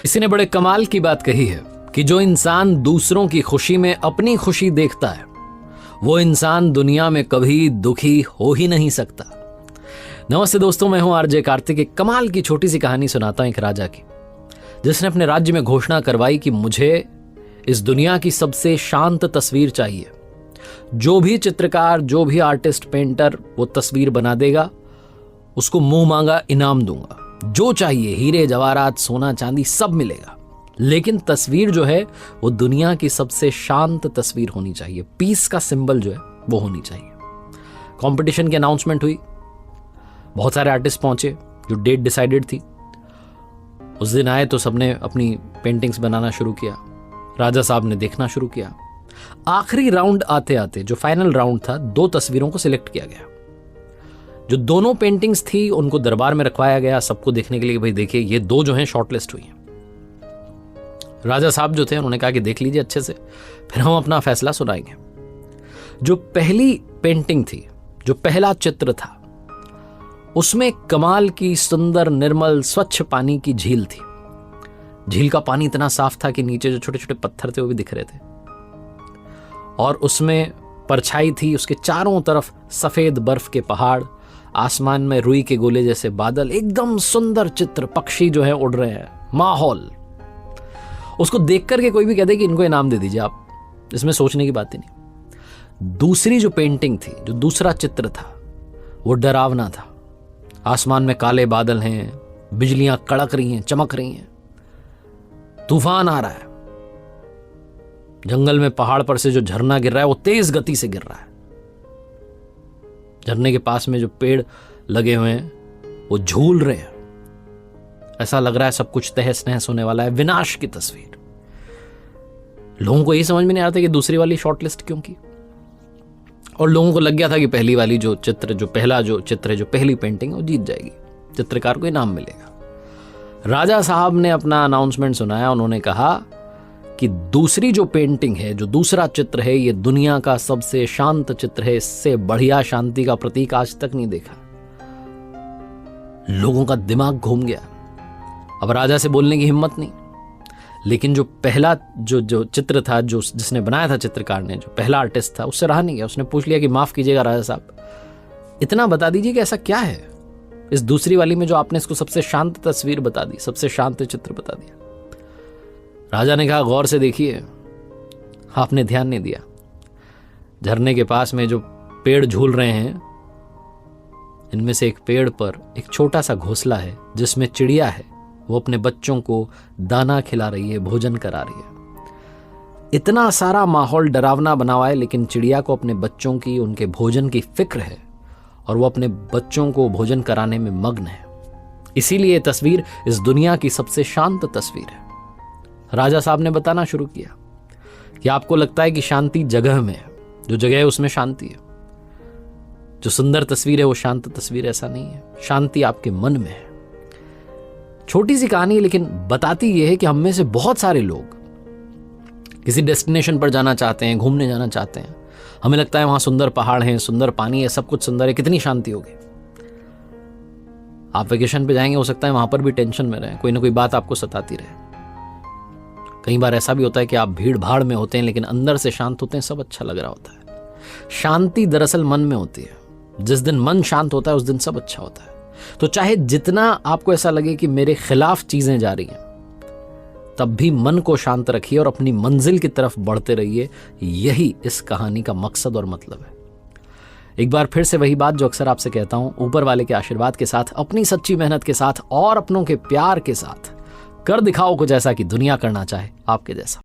किसी ने बड़े कमाल की बात कही है कि जो इंसान दूसरों की खुशी में अपनी खुशी देखता है वो इंसान दुनिया में कभी दुखी हो ही नहीं सकता। नमस्ते दोस्तों, मैं हूं आरजे कार्तिक। एक कमाल की छोटी सी कहानी सुनाता हूं एक राजा की, जिसने अपने राज्य में घोषणा करवाई कि मुझे इस दुनिया की सबसे शांत तस्वीर चाहिए। जो भी चित्रकार, जो भी आर्टिस्ट, पेंटर वो तस्वीर बना देगा उसको मुंह मांगा इनाम दूंगा। जो चाहिए, हीरे जवाहरात, सोना चांदी सब मिलेगा, लेकिन तस्वीर जो है वो दुनिया की सबसे शांत तस्वीर होनी चाहिए। पीस का सिंबल जो है वो होनी चाहिए। कंपटीशन की अनाउंसमेंट हुई, बहुत सारे आर्टिस्ट पहुंचे, जो डेट डिसाइडेड थी उस दिन आए तो सबने अपनी पेंटिंग्स बनाना शुरू किया। राजा साहब ने देखना शुरू किया। आखिरी राउंड आते आते, जो फाइनल राउंड था, 2 तस्वीरों को सिलेक्ट किया गया। जो दोनों पेंटिंग्स थी उनको दरबार में रखवाया गया सबको देखने के लिए। भाई देखिए, ये 2 जो हैं शॉर्टलिस्ट हुई हैं। राजा साहब जो थे उन्होंने कहा कि देख लीजिए अच्छे से, फिर हम अपना फैसला सुनाएंगे। जो पहली पेंटिंग थी, जो पहला चित्र था, उसमें कमाल की सुंदर निर्मल स्वच्छ पानी की झील थी। झील का पानी इतना साफ था कि नीचे जो छोटे छोटे पत्थर थे वो भी दिख रहे थे, और उसमें परछाई थी। उसके चारों तरफ सफेद बर्फ के पहाड़, आसमान में रुई के गोले जैसे बादल, एकदम सुंदर चित्र। पक्षी जो है उड़ रहे हैं, माहौल। उसको देख करके कोई भी कहते कि इनको इनाम दे दीजिए आप, इसमें सोचने की बात ही नहीं। दूसरी जो पेंटिंग थी, जो दूसरा चित्र था, वो डरावना था। आसमान में काले बादल हैं, बिजलियां कड़क रही हैं, चमक रही हैं, तूफान आ रहा है। जंगल में पहाड़ पर से जो झरना गिर रहा है वो तेज गति से गिर रहा है। झरने के पास में जो पेड़ लगे हुए हैं वो झूल रहे हैं। ऐसा लग रहा है सब कुछ तहस नहस होने वाला है, विनाश की तस्वीर। लोगों को यही समझ में नहीं आता कि दूसरी वाली शॉर्टलिस्ट क्यों की, और लोगों को लग गया था कि पहली वाली जो चित्र, जो पहला जो चित्र है, जो पहली पेंटिंग वो जीत जाएगी, चित्रकार को इनाम मिलेगा। राजा साहब ने अपना अनाउंसमेंट सुनाया। उन्होंने कहा कि दूसरी जो पेंटिंग है, जो दूसरा चित्र है, ये दुनिया का सबसे शांत चित्र है। इससे बढ़िया शांति का प्रतीक आज तक नहीं देखा। लोगों का दिमाग घूम गया। अब राजा से बोलने की हिम्मत नहीं। लेकिन जो पहला जो चित्र था, जो जिसने बनाया था चित्रकार ने, जो पहला आर्टिस्ट था, उससे रहा नहीं गया। उसने पूछ लिया कि माफ कीजिएगा राजा साहब, इतना बता दीजिए कि ऐसा क्या है इस दूसरी वाली में जो आपने इसको सबसे शांत तस्वीर बता दी, सबसे शांत चित्र बता दिया। राजा ने कहा गौर से देखिए। आपने ध्यान नहीं दिया। झरने के पास में जो पेड़ झूल रहे हैं, इनमें से एक पेड़ पर एक छोटा सा घोंसला है जिसमें चिड़िया है। वो अपने बच्चों को दाना खिला रही है, भोजन करा रही है। इतना सारा माहौल डरावना बना हुआ है, लेकिन चिड़िया को अपने बच्चों की, उनके भोजन की फिक्र है, और वो अपने बच्चों को भोजन कराने में मग्न है। इसीलिए ये तस्वीर इस दुनिया की सबसे शांत तस्वीर है। राजा साहब ने बताना शुरू किया कि आपको लगता है कि शांति जगह में है, जो जगह है उसमें शांति है। जो सुंदर तस्वीर है वो शांत तस्वीर, ऐसा नहीं है। शांति आपके मन में है। छोटी सी कहानी है, लेकिन बताती ये है कि हम में से बहुत सारे लोग किसी डेस्टिनेशन पर जाना चाहते हैं, घूमने जाना चाहते हैं। हमें लगता है वहां सुंदर पहाड़ हैं, सुंदर पानी है, सब कुछ सुंदर है, कितनी शांति होगी। आप वेकेशन पे जाएंगे, हो सकता है वहां पर भी टेंशन में रहे, कोई ना कोई बात आपको सताती रहे। कई बार ऐसा भी होता है कि आप भीड़ भाड़ में होते हैं लेकिन अंदर से शांत होते हैं, सब अच्छा लग रहा होता है। शांति दरअसल मन में होती है। जिस दिन मन शांत होता है उस दिन सब अच्छा होता है। तो चाहे जितना आपको ऐसा लगे कि मेरे खिलाफ चीजें जा रही हैं, तब भी मन को शांत रखिए और अपनी मंजिल की तरफ बढ़ते रहिए। यही इस कहानी का मकसद और मतलब है। एक बार फिर से वही बात जो अक्सर आपसे कहता हूं, ऊपर वाले के आशीर्वाद के साथ, अपनी सच्ची मेहनत के साथ और अपनों के प्यार के साथ कर दिखाओ कुछ ऐसा कि दुनिया करना चाहे आपके जैसा।